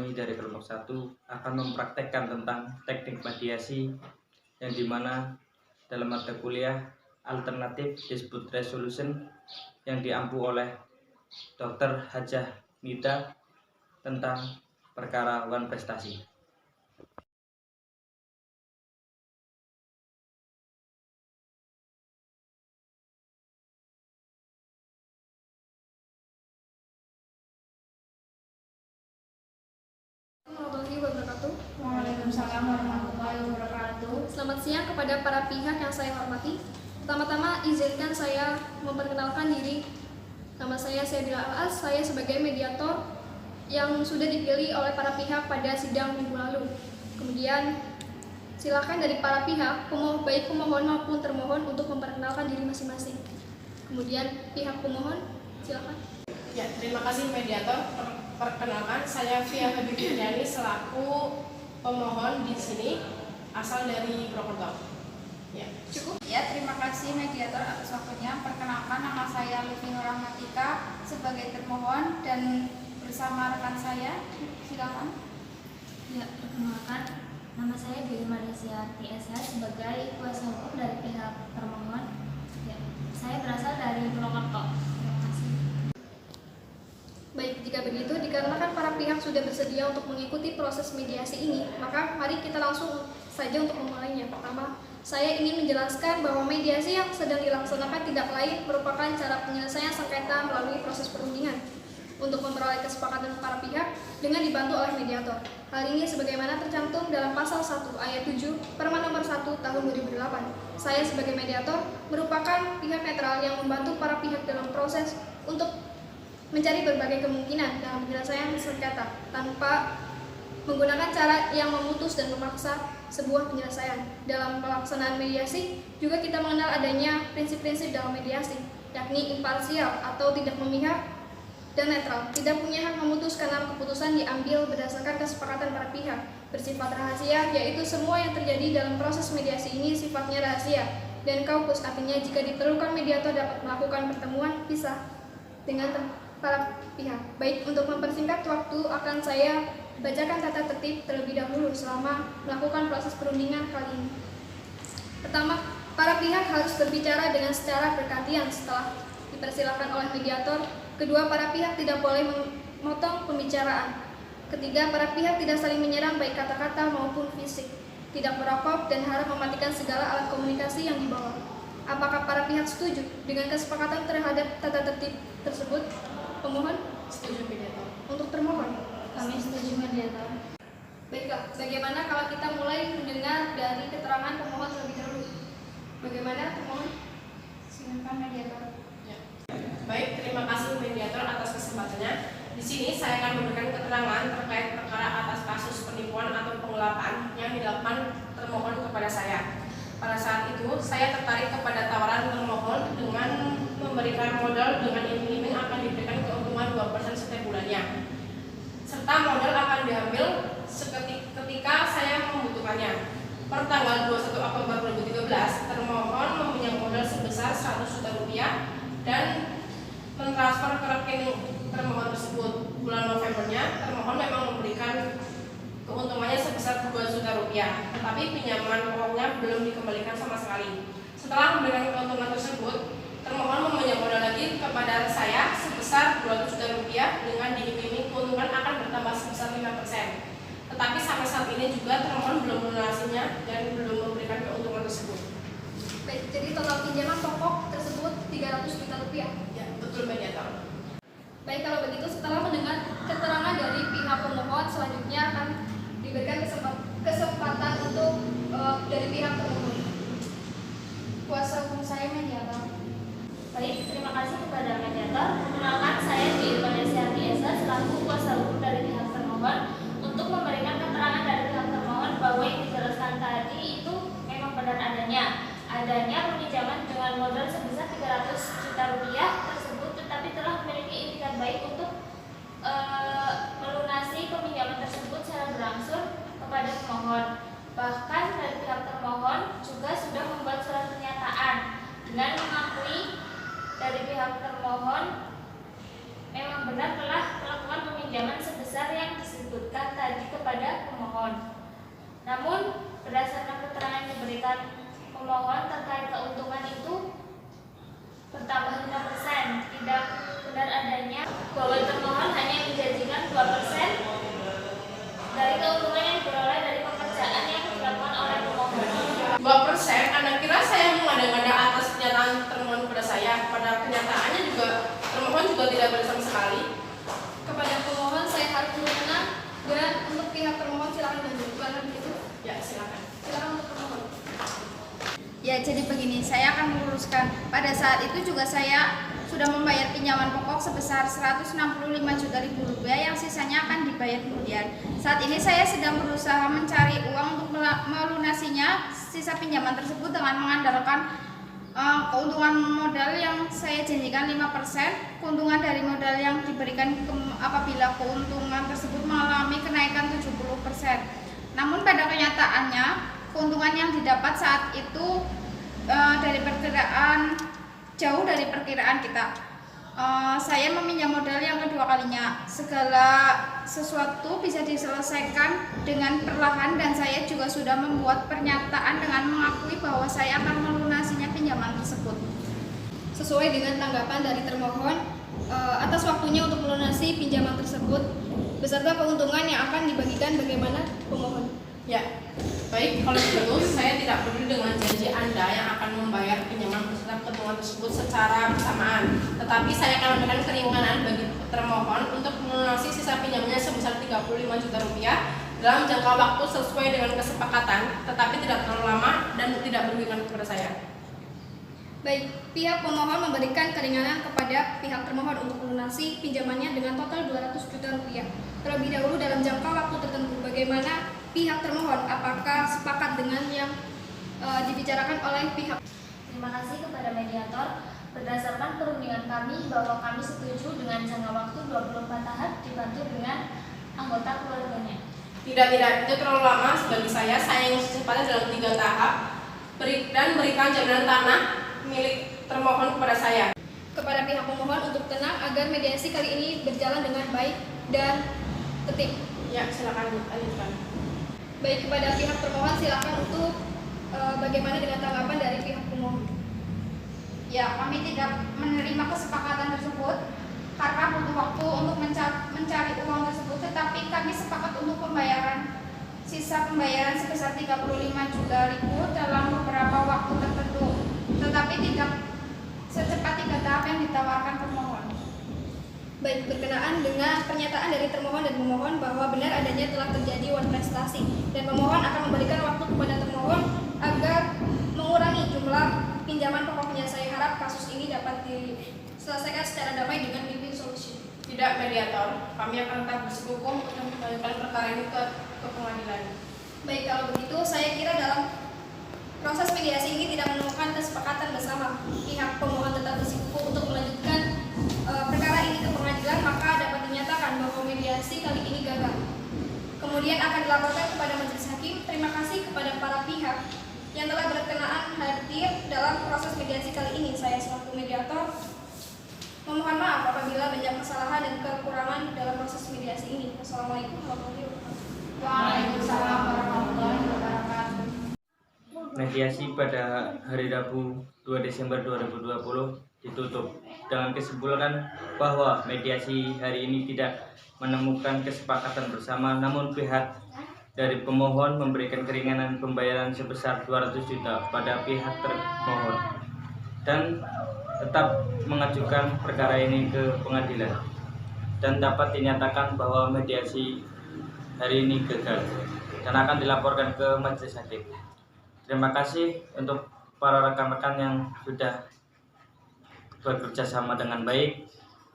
kami dari kelompok 1 akan mempraktekkan tentang teknik mediasi yang dimana dalam mata kuliah alternatif dispute resolution yang diampu oleh Dr. Hajah Nida tentang perkara wan prestasi. Waalaikumsalam warahmatullahi wabarakatuh. Selamat siang kepada para pihak yang saya hormati. Pertama-tama izinkan saya memperkenalkan diri. Nama saya Syabila Al-As, saya sebagai mediator yang sudah dipilih oleh para pihak pada sidang minggu lalu. Kemudian silakan dari para pihak, baik pemohon maupun termohon untuk memperkenalkan diri masing-masing. Kemudian pihak pemohon, silakan. Ya, terima kasih mediator. Perkenalkan, saya Fia Habibiani selaku pemohon di sini, asal dari Purwokerto. Ya, cukup. Ya, terima kasih mediator atas waktunya. Perkenalkan, nama saya Lufi Nurahmatika sebagai termohon dan bersama rekan saya. Silakan. Ya, perkenalkan, nama saya Dewi Malaysia TSH sebagai kuasa hukum dari pihak termohon. Ya, saya berasal dari Purwokerto. Terima kasih. Baik, jika begitu, dikarenakan para pihak sudah bersedia untuk mengikuti proses mediasi ini, maka mari kita langsung saja untuk memulainya. Pertama, saya ingin menjelaskan bahwa mediasi yang sedang dilaksanakan tidak lain merupakan cara penyelesaian sengketa melalui proses perundingan untuk memperoleh kesepakatan para pihak dengan dibantu oleh mediator. Hal ini sebagaimana tercantum dalam pasal 1 ayat 7 Perma nomor 1 tahun 2008. Saya sebagai mediator merupakan pihak netral yang membantu para pihak dalam proses untuk mencari berbagai kemungkinan dalam penyelesaian sengketa tanpa menggunakan cara yang memutus dan memaksa sebuah penyelesaian. Dalam pelaksanaan mediasi juga kita mengenal adanya prinsip-prinsip dalam mediasi, yakni imparsial atau tidak memihak dan netral, tidak punya hak memutus karena keputusan diambil berdasarkan kesepakatan para pihak, bersifat rahasia, yaitu semua yang terjadi dalam proses mediasi ini sifatnya rahasia, dan kaukus artinya jika diperlukan mediator dapat melakukan pertemuan pisah dengan para pihak. Baik, untuk mempersingkat waktu akan saya bacakan tata tertib terlebih dahulu selama melakukan proses perundingan kali ini. Pertama, para pihak harus berbicara dengan secara bergantian setelah dipersilakan oleh mediator. Kedua, para pihak tidak boleh memotong pembicaraan. Ketiga, para pihak tidak saling menyerang baik kata-kata maupun fisik, tidak merokok, dan harap mematikan segala alat komunikasi yang dibawa. Apakah para pihak setuju dengan kesepakatan terhadap tata tertib tersebut? Pemohon? setuju mediator. Untuk termohon? Kami setuju mediator. Baiklah, bagaimana kalau kita mulai mendengar dari keterangan pemohon terlebih dahulu? Bagaimana pemohon? Silakan mediator. Ya. Baik, terima kasih mediator atas kesempatannya. Di sini saya akan memberikan keterangan terkait perkara atas kasus penipuan atau penggelapan yang dilakukan termohon kepada saya. Pada saat itu, saya tertarik kepada tawaran termohon dengan memberikan modal dengan iming-iming akan diberikan keuntungan 2% setiap bulannya, serta modal akan diambil ketika saya membutuhkannya. Per tanggal 21 Oktober 2013, termohon mempunyai modal sebesar 100 juta rupiah dan mentransfer ke rekening termohon tersebut. Bulan Novembernya, termohon memang memberikan keuntungannya sebesar 2 juta rupiah, tetapi pinjaman pokoknya belum dikembalikan sama sekali. Setelah memberikan keuntungan tersebut, termohon mempunyai modal lagi kepada saya sebesar 200 juta rupiah dengan diiming-iming keuntungan akan bertambah sebesar 5%. Tetapi sampai saat ini juga termohon belum melunasinya dan belum memberikan keuntungan tersebut. Baik, jadi total pinjaman pokok tersebut 300 juta rupiah. Ya, betul mediator. Baik, kalau begitu setelah mendengar keterangan dari pihak pemohon, selanjutnya akan diberikan kesempatan untuk dari pihak termohon. Kuasa hukum saya mediator. Baik, terima kasih kepada mediator. Perkenalkan, saya Dewi Malaysia TSH selaku kuasa hukum dari pihak termohon untuk memberikan keterangan dari pihak termohon bahwa yang dijelaskan tadi itu memang benar adanya pinjaman dengan modal sebesar 300 juta rupiah tersebut, tetapi telah memiliki itikat baik untuk melunasi peminjaman tersebut secara berangsur kepada pemohon. Bahkan dari pihak termohon juga sudah membuat surat pernyataan dengan mengakui dari pihak termohon 2%. Anda kira saya mengada-ngada atas pernyataan termohon kepada saya? Pada kenyataannya juga termohon juga tidak boleh sama sekali. Kepada pemohon saya harap untuk tenang, dan untuk pihak termohon silakan lanjutkan begitu. Ya, silakan. Silakan untuk pemohon. Ya, jadi begini, saya akan meluruskan. Pada saat itu juga saya sudah membayar pinjaman pokok sebesar Rp165.000 yang sisanya akan dibayar kemudian. Saat ini saya sedang berusaha mencari uang untuk melunasinya sisa pinjaman tersebut dengan mengandalkan keuntungan modal yang saya janjikan 5%, keuntungan dari modal yang diberikan apabila keuntungan tersebut mengalami kenaikan 70%. Namun pada kenyataannya, keuntungan yang didapat saat itu dari perkiraan jauh dari perkiraan kita. Saya meminjam modal yang kedua kalinya. Segala sesuatu bisa diselesaikan dengan perlahan dan saya juga sudah membuat pernyataan dengan mengakui bahwa saya akan melunasinya pinjaman tersebut. Sesuai dengan tanggapan dari termohon atas waktunya untuk melunasi pinjaman tersebut beserta keuntungan yang akan dibagikan, bagaimana pemohon? Ya, baik, kalau begitu saya tidak peduli dengan janji Anda yang akan membayar pinjaman beserta keuntungan tersebut secara bersamaan. Tetapi saya akan memberikan keringanan bagi termohon untuk melunasi sisa pinjamannya sebesar Rp35 juta dalam jangka waktu sesuai dengan kesepakatan, tetapi tidak terlalu lama dan tidak merugikan kepada saya. Baik, pihak pemohon memberikan keringanan kepada pihak termohon untuk melunasi pinjamannya dengan total Rp200 juta. Terlebih dahulu dalam jangka waktu tertentu. Bagaimana pihak termohon? Apakah sepakat dengan yang dibicarakan oleh pihak? Terima kasih kepada mediator. Berdasarkan perundingan kami bahwa kami setuju dengan jangka waktu 24 tahap dibantu dengan anggota keluarganya. Tidak, itu terlalu lama bagi saya. Saya ingin secepatnya dalam 3 tahap dan berikan jaminan tanah milik termohon kepada saya. Kepada pihak pemohon untuk tenang agar mediasi kali ini berjalan dengan baik dan tertib. Ya, silakan lanjutkan. Baik, kepada pihak termohon silakan untuk bagaimana dengan tanggapan dari pihak pemohon? Ya, kami tidak menerima kesepakatan tersebut karena butuh waktu untuk mencari uang tersebut, tetapi kami sepakat untuk sisa pembayaran sebesar Rp35 juta dalam beberapa waktu tertentu, tetapi tidak secepat 3 tahap yang ditawarkan pemohon. Baik, berkenaan dengan pernyataan dari termohon dan pemohon bahwa benar adanya telah terjadi wan prestasi dan pemohon akan memberikan waktu kepada termohon agar mengurangi jumlah pinjaman pokoknya. Saya harap kasus ini dapat diselesaikan secara damai dengan win-win solution. Tidak, mediator. Kami akan tetap bersikukuh untuk mengajukan perkara ini ke pengadilan. Baik, kalau begitu saya kira dalam proses mediasi ini tidak menemukan kesepakatan bersama. Pihak pemohon tetap bersikukuh untuk melanjutkan perkara ini ke pengadilan, maka dapat dinyatakan bahwa mediasi kali ini gagal. Kemudian akan dilaporkan kepada majelis hakim. Terima kasih kepada para pihak yang telah berkenaan hadir dalam proses mediasi kali ini. Saya selaku mediator memohon maaf apabila banyak kesalahan dan kekurangan dalam proses mediasi ini. Wassalamualaikum warahmatullahi wabarakatuh. Waalaikumsalam warahmatullahi wabarakatuh. Mediasi pada hari Rabu 2 Desember 2020 ditutup dengan kesimpulan bahwa mediasi hari ini tidak menemukan kesepakatan bersama, namun pihak dari pemohon memberikan keringanan pembayaran sebesar 200 juta pada pihak termohon dan tetap mengajukan perkara ini ke pengadilan dan dapat dinyatakan bahwa mediasi hari ini gagal dan akan dilaporkan ke majelis hakim. Terima kasih untuk para rekan-rekan yang sudah bekerja sama dengan baik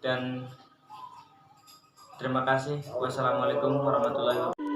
dan terima kasih. Wassalamualaikum warahmatullahi wabarakatuh.